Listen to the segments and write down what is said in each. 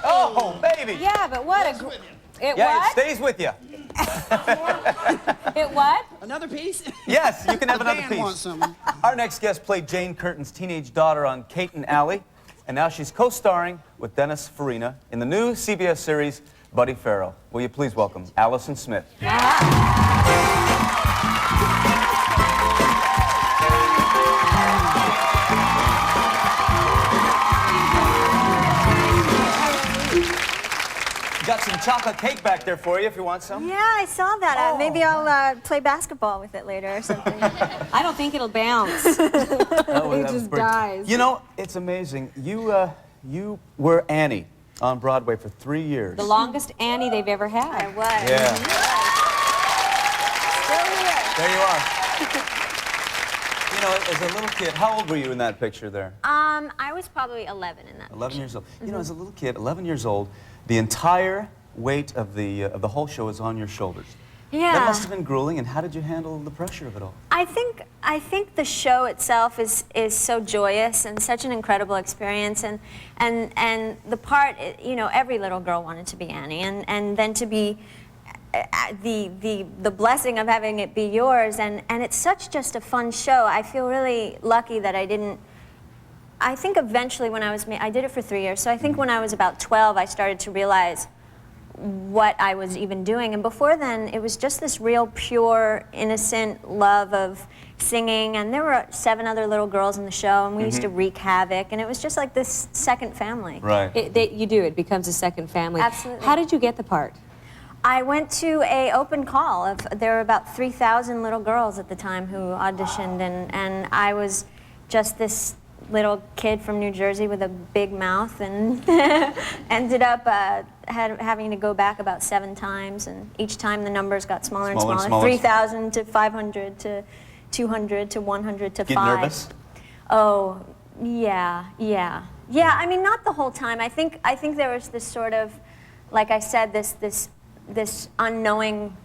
Oh, baby. Yeah, but what a... It Yeah, what? it stays with you. It what? Another piece? Yes, you can have another Dan wants piece. some. Our next guest played Jane Curtin's teenage daughter on Kate and Allie, and now she's co-starring with Dennis Farina in the new CBS series, Buddy Farrell. Will you please welcome Allison Smith? Got some chocolate cake back there for you if you want some. Yeah, I saw that. Maybe I'll play basketball with it later or something. I don't think it'll bounce. It just dies. You know, it's amazing. You were Annie on Broadway for 3 years. The longest Annie they've ever had. I was. Yeah. Still here. There you are. You know, as a little kid, how old were you in that picture there? I was probably 11 in that. 11 years old. You know, as a little kid, 11 years old, the entire weight of the whole show is on your shoulders. Yeah. That must have been grueling, and how did you handle the pressure of it all? I think the show itself is so joyous and such an incredible experience, and the part, you know, every little girl wanted to be Annie, and then to be the blessing of having it be yours, and it's such just a fun show. I feel really lucky that I think eventually when I did it for 3 years, so I think when I was about 12 I started to realize what I was even doing, and before then it was just this real pure innocent love of singing, and there were 7 other little girls in the show, and we used to wreak havoc, and it was just like this second family. Right. You do, it becomes a second family. Absolutely. How did you get the part? I went to a open call. There were about 3,000 little girls at the time who auditioned, and I was just this little kid from New Jersey with a big mouth, and ended up having to go back about 7 times, and each time the numbers got smaller and smaller. 3,000 to 500 to 200 to 100 to 5. Get nervous? Oh, yeah. I mean, not the whole time. I think there was this sort of, like I said, this unknowing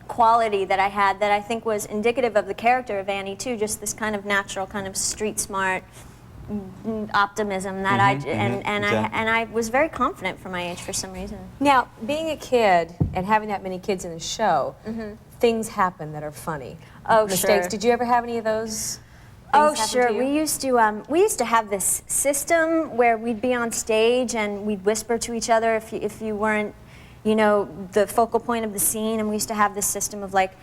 quality that I had that I think was indicative of the character of Annie too. Just this kind of natural, kind of street smart optimism that I was very confident for my age for some reason. Now, being a kid and having that many kids in a show, things happen that are funny. Oh, mistakes. sure. Did you ever have any of those? Oh, sure. We used to have this system where we'd be on stage and we'd whisper to each other if you weren't, you know, the focal point of the scene, and we used to have this system of like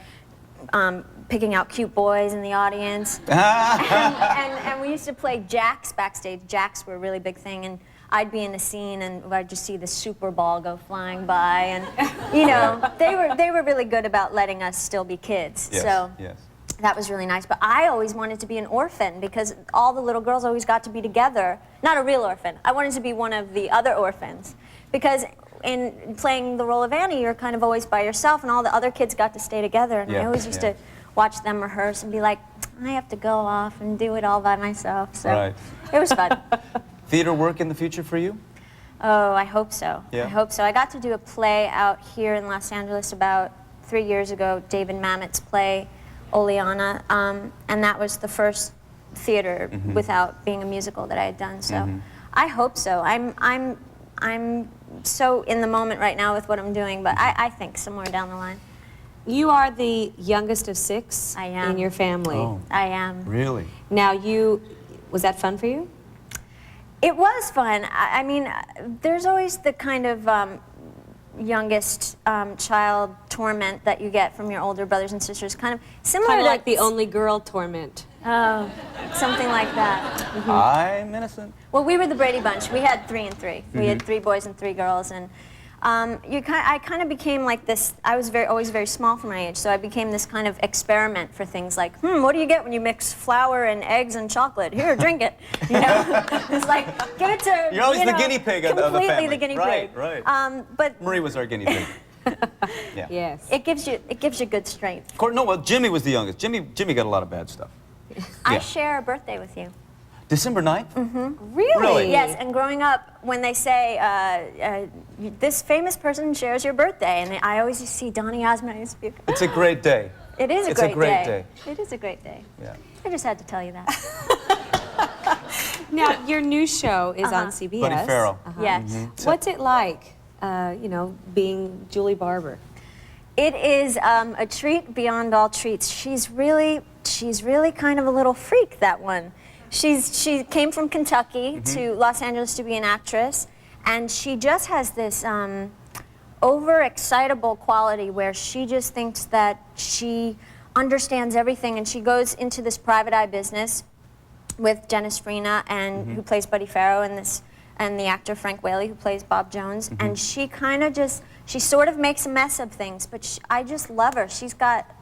picking out cute boys in the audience. and we used to play jacks backstage. Jacks were a really big thing, and I'd be in a scene and I'd just see the super ball go flying by, and you know, they were really good about letting us still be kids. Yes, so yes. that was really nice. But I always wanted to be an orphan because all the little girls always got to be together. Not a real orphan. I wanted to be one of the other orphans because in playing the role of Annie, you're kind of always by yourself, and all the other kids got to stay together, and I always used to watch them rehearse and be like, I have to go off and do it all by myself. So it was fun. Theater work in the future for you? Oh, I hope so. Yeah. I hope so. I got to do a play out here in Los Angeles about 3 years ago, David Mamet's play, Oleana, and that was the first theater without being a musical that I had done. So I hope so. I'm so in the moment right now with what I'm doing, but I think somewhere down the line. You are the youngest of 6 I am. in your family. Oh. I am. Really? Now, was that fun for you? It was fun. I mean, there's always the kind of youngest child torment that you get from your older brothers and sisters, kind of similar Kind of to like the only girl torment. Oh, something like that. I'm innocent. Well, we were the Brady Bunch. We had 3 and 3. We had 3 boys and 3 girls, and I kind of became like this. I was always very small for my age, so I became this kind of experiment for things like, what do you get when you mix flour and eggs and chocolate? Here, drink it. You know, it's like give it to. You're always the guinea pig of the family. Completely the guinea pig. Right. But Marie was our guinea pig. Yeah. Yes. it gives you good strength. No, well, Jimmy was the youngest. Jimmy got a lot of bad stuff. I share a birthday with you. December 9th? Really? Yes, and growing up, when they say, this famous person shares your birthday, and I always used to see Donny Osmond. I used to be, It's a great day. it is It's a great day. It is a great day. Yeah. I just had to tell you that. Now, your new show is on CBS. Buddy Farrell. Yes. What's it like, you know, being Julie Barber? It is a treat beyond all treats. She's really kind of a little freak, that one. She came from Kentucky to Los Angeles to be an actress, and she just has this overexcitable quality where she just thinks that she understands everything, and she goes into this private eye business with Dennis Farina, and who plays Buddy Farrow, and the actor Frank Whaley, who plays Bob Jones, and she kind of just, she sort of makes a mess of things, but I just love her.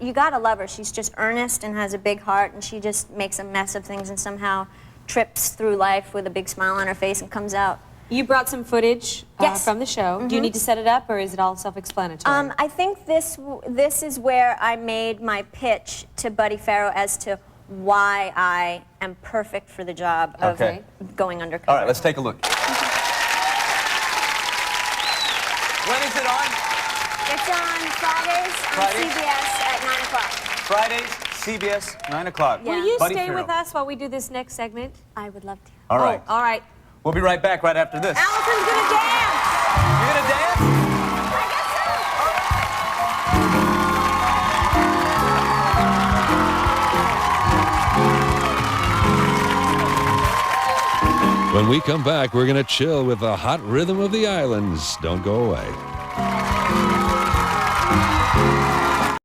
You gotta love her. She's just earnest and has a big heart, and she just makes a mess of things and somehow trips through life with a big smile on her face and comes out. You brought some footage Yes. from the show. Do you need to set it up, or is it all self-explanatory? I think this is where I made my pitch to Buddy Farrow as to why I am perfect for the job of going undercover. All right, let's take a look. When is it on? It's on Fridays on CBS at 9 o'clock. Fridays, CBS, 9 o'clock. Yeah. Will you Buddy stay Farrell. with us while we do this next segment? I would love to. All right. Oh, all right. We'll be right back right after this. Allison's gonna dance! You gonna dance? I guess so. When we come back, we're going to chill with the hot rhythm of the islands. Don't go away.